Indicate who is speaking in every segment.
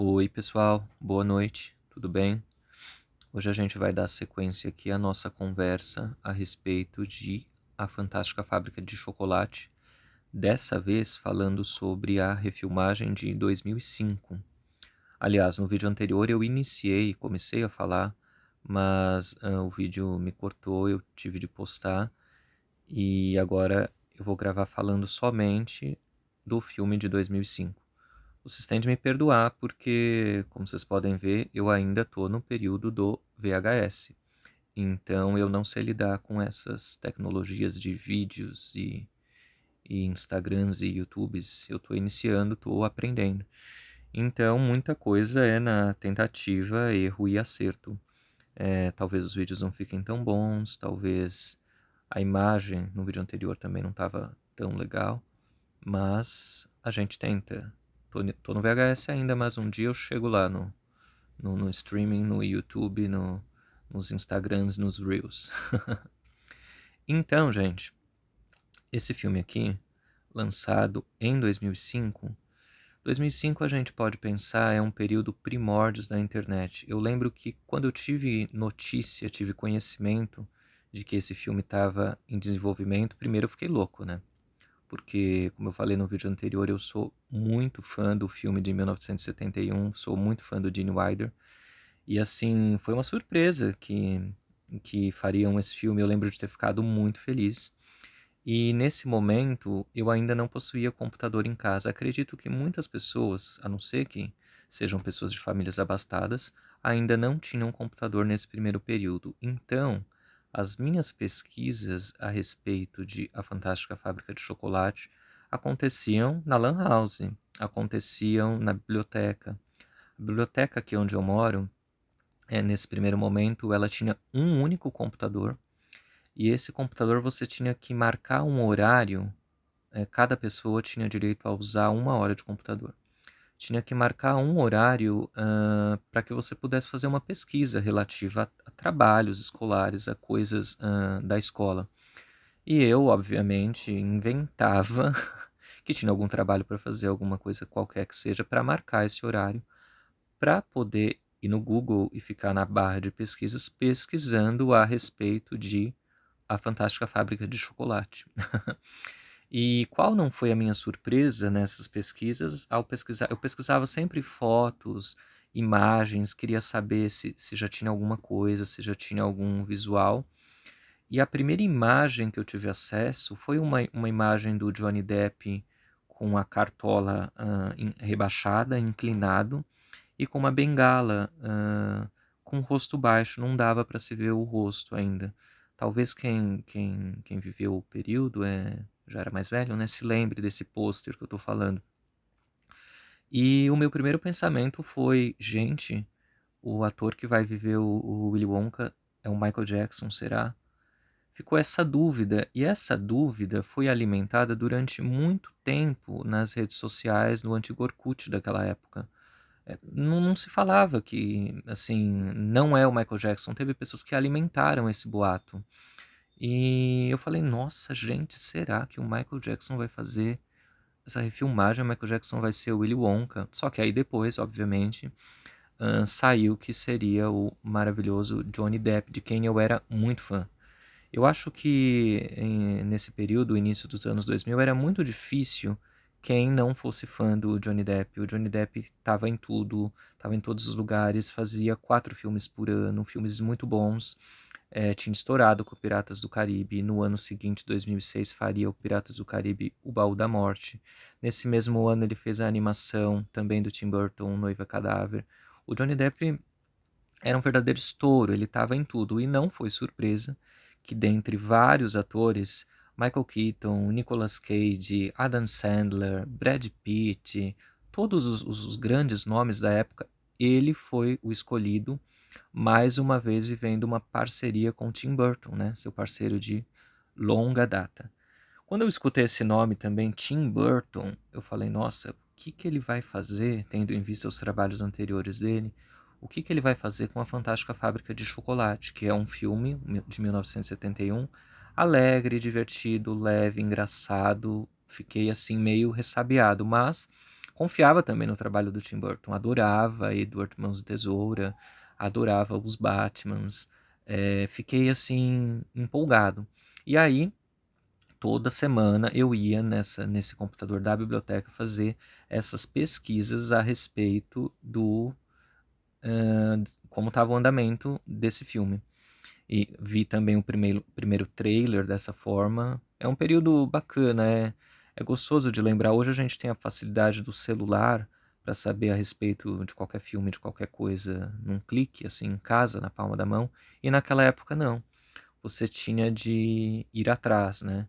Speaker 1: Oi, pessoal, boa noite, tudo bem? Hoje a gente vai dar sequência aqui à nossa conversa a respeito de A Fantástica Fábrica de Chocolate, dessa vez falando sobre a refilmagem de 2005. Aliás, no vídeo anterior eu comecei a falar, mas o vídeo me cortou, eu tive de postar, e agora eu vou gravar falando somente do filme de 2005. Vocês têm de me perdoar porque, como vocês podem ver, eu ainda estou no período do VHS. Então eu não sei lidar com essas tecnologias de vídeos e Instagrams e YouTubes. Eu estou iniciando, estou aprendendo. Então muita coisa é na tentativa, erro e acerto. Talvez os vídeos não fiquem tão bons, talvez a imagem no vídeo anterior também não estava tão legal, mas a gente tenta. Tô no VHS ainda, mas um dia eu chego lá no streaming, no YouTube, nos Instagrams, nos Reels. Então, gente, esse filme aqui, lançado em 2005, 2005 a gente pode pensar é um período primórdios da internet. Eu lembro que quando eu tive notícia, tive conhecimento de que esse filme estava em desenvolvimento, primeiro eu fiquei louco, né? Porque, como eu falei no vídeo anterior, eu sou muito fã do filme de 1971, sou muito fã do Gene Wilder, e assim, foi uma surpresa que fariam esse filme, eu lembro de ter ficado muito feliz. E nesse momento, eu ainda não possuía computador em casa. Acredito que muitas pessoas, a não ser que sejam pessoas de famílias abastadas, ainda não tinham computador nesse primeiro período. Então, as minhas pesquisas a respeito de A Fantástica Fábrica de Chocolate aconteciam na Lan House, aconteciam na biblioteca. A biblioteca aqui onde eu moro, nesse primeiro momento, ela tinha um único computador, e esse computador você tinha que marcar um horário. Cada pessoa tinha direito a usar 1 hora de computador. Tinha que marcar um horário para que você pudesse fazer uma pesquisa relativa a trabalhos escolares, a coisas da escola. E eu, obviamente, inventava que tinha algum trabalho para fazer, alguma coisa qualquer que seja, para marcar esse horário, para poder ir no Google e ficar na barra de pesquisas pesquisando a respeito de A Fantástica Fábrica de Chocolate. E qual não foi a minha surpresa nessas pesquisas ao pesquisar? Eu pesquisava sempre fotos, imagens, queria saber se já tinha alguma coisa, se já tinha algum visual. E a primeira imagem que eu tive acesso foi uma imagem do Johnny Depp com a cartola rebaixada, inclinado, e com uma bengala com o rosto baixo, não dava para se ver o rosto ainda. Talvez quem viveu o período, já era mais velho, né, se lembre desse pôster que eu estou falando. E o meu primeiro pensamento foi, gente, o ator que vai viver o Willy Wonka é o Michael Jackson, será? Ficou essa dúvida, e essa dúvida foi alimentada durante muito tempo nas redes sociais, no antigo Orkut daquela época. Não se falava que, assim, não é o Michael Jackson. Teve pessoas que alimentaram esse boato. E eu falei, nossa, gente, será que o Michael Jackson vai fazer essa refilmagem? O Michael Jackson vai ser o Willy Wonka? Só que aí depois, obviamente, saiu que seria o maravilhoso Johnny Depp, de quem eu era muito fã. Eu acho que nesse período, início dos anos 2000, era muito difícil quem não fosse fã do Johnny Depp. O Johnny Depp estava em tudo, estava em todos os lugares, fazia 4 filmes por ano, filmes muito bons. Tinha estourado com o Piratas do Caribe. No ano seguinte, 2006, faria o Piratas do Caribe, O Baú da Morte. Nesse mesmo ano, ele fez a animação também do Tim Burton, Noiva Cadáver. O Johnny Depp era um verdadeiro estouro, ele estava em tudo, e não foi surpresa que dentre vários atores, Michael Keaton, Nicolas Cage, Adam Sandler, Brad Pitt, todos os grandes nomes da época, ele foi o escolhido, mais uma vez vivendo uma parceria com Tim Burton, né, seu parceiro de longa data. Quando eu escutei esse nome também, Tim Burton, eu falei, nossa, o que que ele vai fazer, tendo em vista os trabalhos anteriores dele, o que que ele vai fazer com A Fantástica Fábrica de Chocolate, que é um filme de 1971, alegre, divertido, leve, engraçado, fiquei assim meio ressabiado, mas confiava também no trabalho do Tim Burton, adorava Edward Mãos de Tesoura, adorava os Batmans, fiquei assim empolgado. E aí, toda semana eu ia nesse computador da biblioteca fazer essas pesquisas a respeito do como estava o andamento desse filme. E vi também o primeiro trailer dessa forma. É um período bacana, é gostoso de lembrar. Hoje a gente tem a facilidade do celular para saber a respeito de qualquer filme, de qualquer coisa, num clique, assim, em casa, na palma da mão. E naquela época não. Você tinha de ir atrás, né?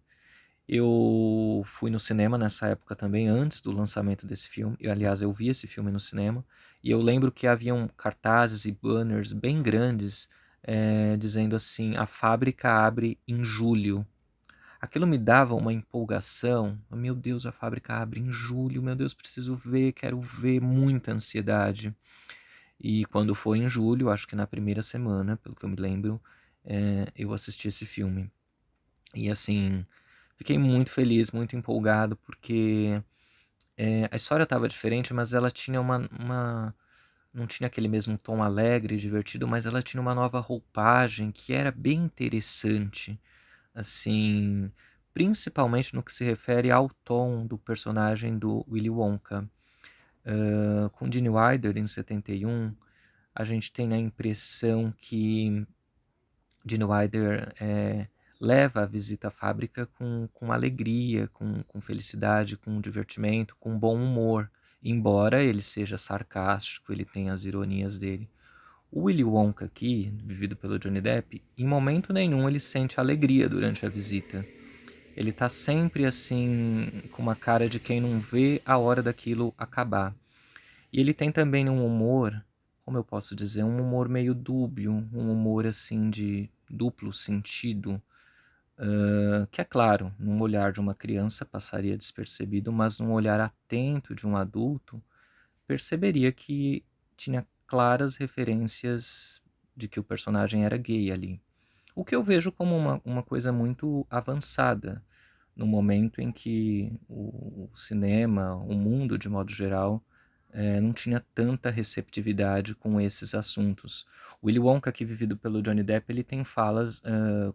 Speaker 1: Eu fui no cinema nessa época também, antes do lançamento desse filme. Aliás, eu vi esse filme no cinema. E eu lembro que haviam cartazes e banners bem grandes dizendo assim: a fábrica abre em julho. Aquilo me dava uma empolgação. Meu Deus, a fábrica abre em julho. Meu Deus, preciso ver, quero ver, muita ansiedade. E quando foi em julho, acho que na primeira semana, pelo que eu me lembro, eu assisti esse filme. E assim, fiquei muito feliz, muito empolgado, porque a história estava diferente, mas ela tinha não tinha aquele mesmo tom alegre e divertido, mas ela tinha uma nova roupagem que era bem interessante, assim, principalmente no que se refere ao tom do personagem do Willy Wonka. Com Gene Wilder, em 71, a gente tem a impressão que Gene Wilder leva a visita à fábrica com alegria, com felicidade, com divertimento, com bom humor. Embora ele seja sarcástico, ele tenha as ironias dele. O Willy Wonka aqui, vivido pelo Johnny Depp, em momento nenhum ele sente alegria durante a visita. Ele tá sempre assim, com uma cara de quem não vê a hora daquilo acabar. E ele tem também um humor, como eu posso dizer, um humor meio dúbio, um humor assim de duplo sentido, que é claro, num olhar de uma criança passaria despercebido, mas num olhar atento de um adulto, perceberia que tinha claras referências de que o personagem era gay ali. O que eu vejo como uma coisa muito avançada no momento em que o cinema, o mundo de modo geral, não tinha tanta receptividade com esses assuntos. O Willy Wonka, aqui vivido pelo Johnny Depp, ele tem falas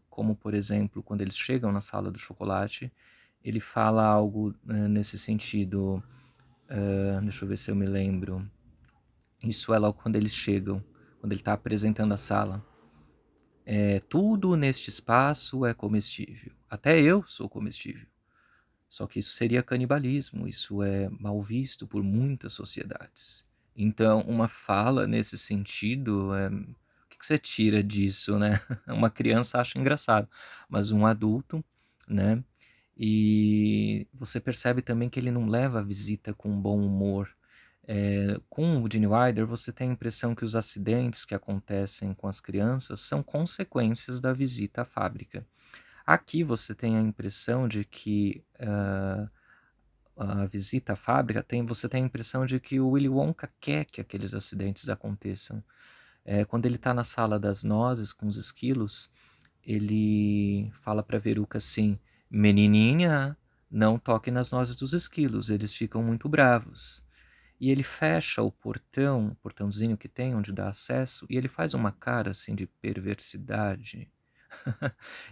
Speaker 1: como, por exemplo, quando eles chegam na sala do chocolate, ele fala algo nesse sentido. Deixa eu ver se eu me lembro. Isso é logo quando eles chegam, quando ele está apresentando a sala. Tudo neste espaço é comestível. Até eu sou comestível. Só que isso seria canibalismo, isso é mal visto por muitas sociedades. Então, uma fala nesse sentido, o que você tira disso, né? Uma criança acha engraçado, mas um adulto, né? E você percebe também que ele não leva a visita com bom humor. Com o Gene Wilder, você tem a impressão que os acidentes que acontecem com as crianças são consequências da visita à fábrica. Aqui você tem a impressão de que a visita à fábrica você tem a impressão de que o Willy Wonka quer que aqueles acidentes aconteçam. Quando ele está na sala das nozes com os esquilos, ele fala para Veruca assim: menininha, não toque nas nozes dos esquilos, eles ficam muito bravos. E ele fecha o portão, o portãozinho que tem onde dá acesso, e ele faz uma cara assim de perversidade.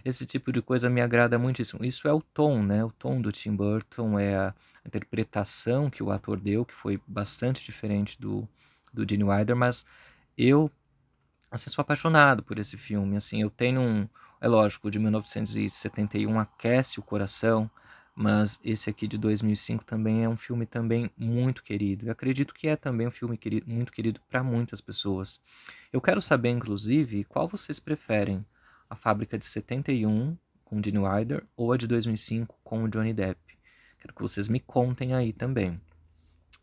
Speaker 1: Esse tipo de coisa me agrada muitíssimo. Isso é o tom, né? O tom do Tim Burton, é a interpretação que o ator deu, que foi bastante diferente do Gene Wilder, mas eu, assim, sou apaixonado por esse filme. Assim, eu tenho é lógico, o de 1971 aquece o coração, mas esse aqui de 2005 também é um filme também muito querido. Eu acredito que é também um filme muito querido para muitas pessoas. Eu quero saber, inclusive, qual vocês preferem, a Fábrica de 71 com Gene Wilder ou a de 2005 com o Johnny Depp. Quero que vocês me contem aí também.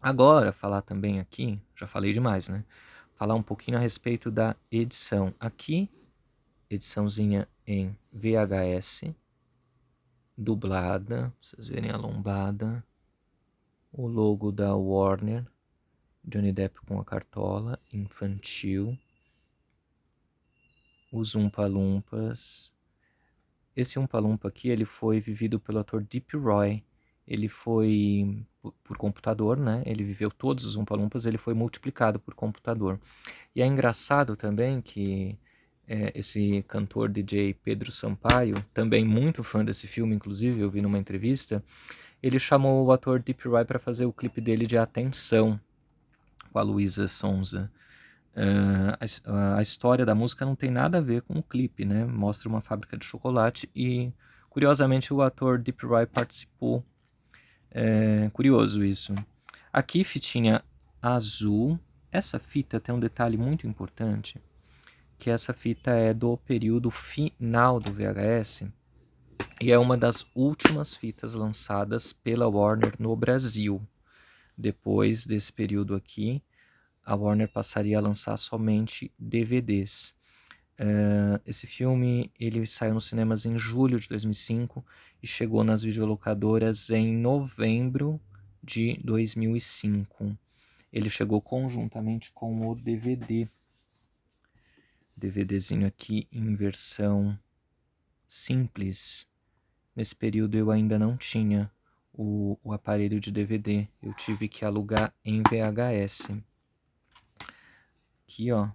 Speaker 1: Agora, falar também aqui, já falei demais, né? Falar um pouquinho a respeito da edição. Aqui, ediçãozinha em VHS, dublada, vocês verem a lombada, o logo da Warner, Johnny Depp com a cartola, infantil, os Umpa-Lumpas. Esse Umpa-Lumpa aqui, ele foi vivido pelo ator Deep Roy. ele foi por computador, né? Ele viveu todos os Umpa-Lumpas, ele foi multiplicado por computador. E é engraçado também que esse cantor DJ Pedro Sampaio, também muito fã desse filme, inclusive, eu vi numa entrevista, ele chamou o ator Deep Ry para fazer o clipe dele de Atenção, com a Luísa Sonza. A história da música não tem nada a ver com o clipe, né? Mostra uma fábrica de chocolate e, curiosamente, o ator Deep Ry participou. Curioso isso. Aqui, fitinha azul. Essa fita tem um detalhe muito importante, que essa fita é do período final do VHS e é uma das últimas fitas lançadas pela Warner no Brasil. Depois desse período aqui, a Warner passaria a lançar somente DVDs. Esse filme ele saiu nos cinemas em julho de 2005 e chegou nas videolocadoras em novembro de 2005. Ele chegou conjuntamente com o DVD. DVDzinho aqui em versão simples. Nesse período eu ainda não tinha o aparelho de DVD. Eu tive que alugar em VHS. Aqui, ó.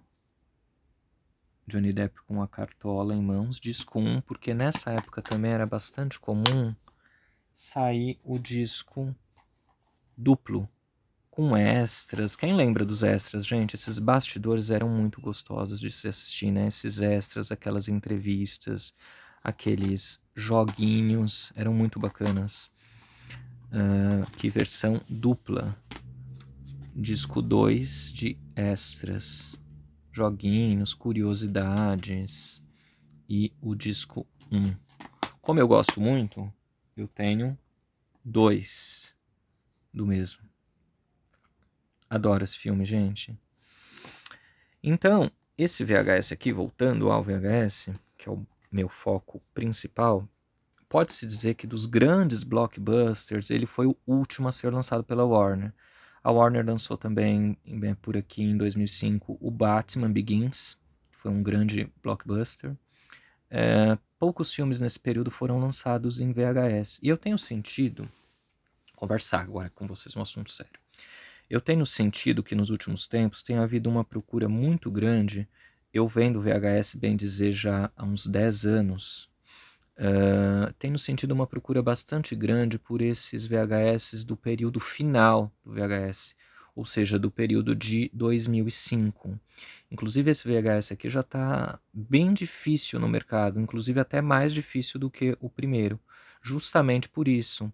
Speaker 1: Johnny Depp com a cartola em mãos, disco 1, porque nessa época também era bastante comum sair o disco duplo, com extras. Quem lembra dos extras, gente? Esses bastidores eram muito gostosos de se assistir, né? Esses extras, aquelas entrevistas, aqueles joguinhos, eram muito bacanas. Que versão dupla. Disco 2 de extras. Joguinhos, curiosidades e o disco 1. Como eu gosto muito, eu tenho 2 do mesmo. Adoro esse filme, gente. Então, esse VHS aqui, voltando ao VHS, que é o meu foco principal, pode-se dizer que dos grandes blockbusters, ele foi o último a ser lançado pela Warner. A Warner lançou também, por aqui em 2005, o Batman Begins, que foi um grande blockbuster. Poucos filmes nesse período foram lançados em VHS. E eu tenho sentido, conversar agora com vocês um assunto sério. Eu tenho sentido que nos últimos tempos tem havido uma procura muito grande. Eu vendo VHS, bem dizer, já há uns 10 anos. Tenho sentido uma procura bastante grande por esses VHS do período final do VHS, ou seja, do período de 2005. Inclusive esse VHS aqui já está bem difícil no mercado, inclusive até mais difícil do que o primeiro, justamente por isso,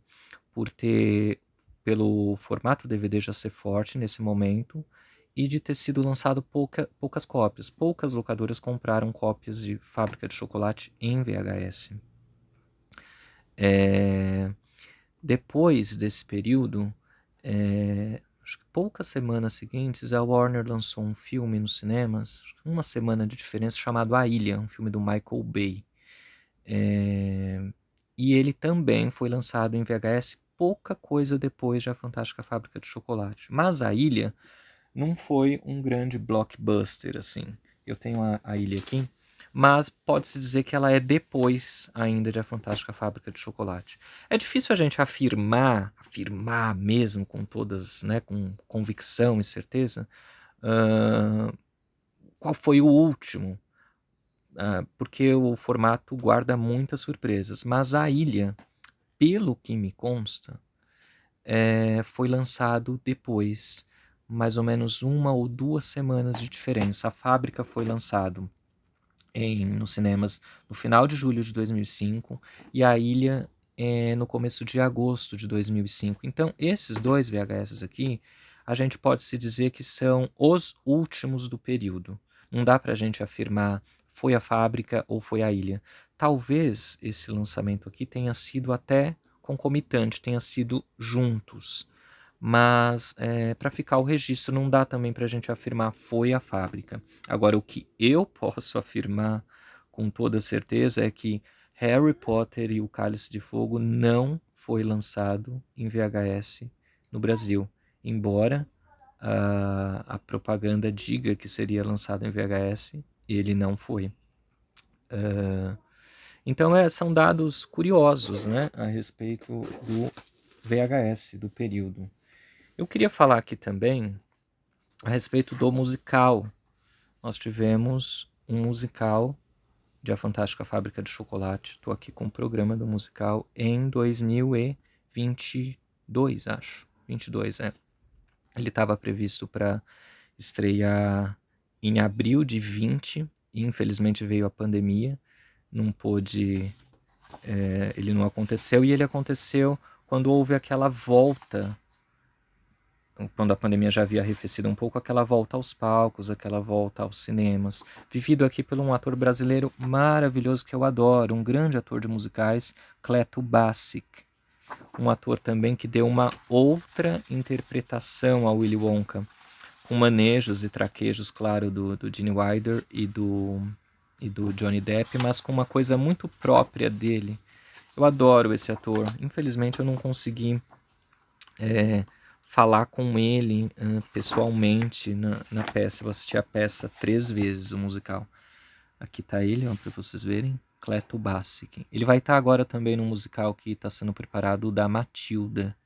Speaker 1: pelo formato DVD já ser forte nesse momento e de ter sido lançado poucas cópias. Poucas locadoras compraram cópias de Fábrica de Chocolate em VHS. Depois desse período, acho que poucas semanas seguintes, a Warner lançou um filme nos cinemas, uma semana de diferença, chamado A Ilha, um filme do Michael Bay. E ele também foi lançado em VHS pouca coisa depois de A Fantástica Fábrica de Chocolate. Mas A Ilha não foi um grande blockbuster, assim. Eu tenho a Ilha aqui, mas pode-se dizer que ela é depois ainda de A Fantástica Fábrica de Chocolate. É difícil a gente afirmar mesmo com todas, né, com convicção e certeza, qual foi o último, porque o formato guarda muitas surpresas. Mas A Ilha, pelo que me consta, foi lançado depois, mais ou menos 1 ou 2 semanas de diferença. A Fábrica foi lançado nos cinemas no final de julho de 2005 e A Ilha no começo de agosto de 2005. Então, esses dois VHS aqui, a gente pode se dizer que são os últimos do período. Não dá para a gente afirmar foi a Fábrica ou foi A Ilha. Talvez esse lançamento aqui tenha sido até concomitante, tenha sido juntos. Mas para ficar o registro não dá também para a gente afirmar foi a Fábrica. Agora, o que eu posso afirmar com toda certeza é que Harry Potter e o Cálice de Fogo não foi lançado em VHS no Brasil, embora a propaganda diga que seria lançado em VHS, ele não foi. Então são dados curiosos, né, a respeito do VHS do período. Eu queria falar aqui também a respeito do musical. Nós tivemos um musical de A Fantástica Fábrica de Chocolate. Estou aqui com o programa do musical em 2022, acho. 22, é. Ele estava previsto para estrear em abril de 20, e infelizmente veio a pandemia, não pôde, ele não aconteceu, e ele aconteceu quando houve aquela volta, quando a pandemia já havia arrefecido um pouco, aquela volta aos palcos, aquela volta aos cinemas, vivido aqui por um ator brasileiro maravilhoso que eu adoro, um grande ator de musicais, Cleto Bassic, um ator também que deu uma outra interpretação ao Willy Wonka, com manejos e traquejos, claro, do Gene Wilder e do Johnny Depp, mas com uma coisa muito própria dele. Eu adoro esse ator. Infelizmente eu não consegui falar com ele pessoalmente na peça. Eu assisti a peça 3 vezes, o musical. Aqui tá ele, para vocês verem. Cleto Bassic. Ele vai estar agora também no musical que está sendo preparado, o da Matilda.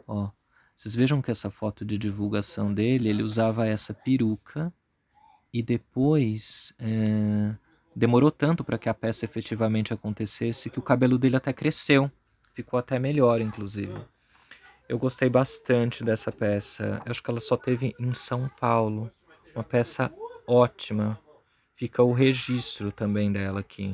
Speaker 1: Ó, vocês vejam que essa foto de divulgação dele, ele usava essa peruca e depois demorou tanto para que a peça efetivamente acontecesse que o cabelo dele até cresceu. Ficou até melhor, inclusive. Eu gostei bastante dessa peça. Eu acho que ela só teve em São Paulo. Uma peça ótima. Fica o registro também dela aqui.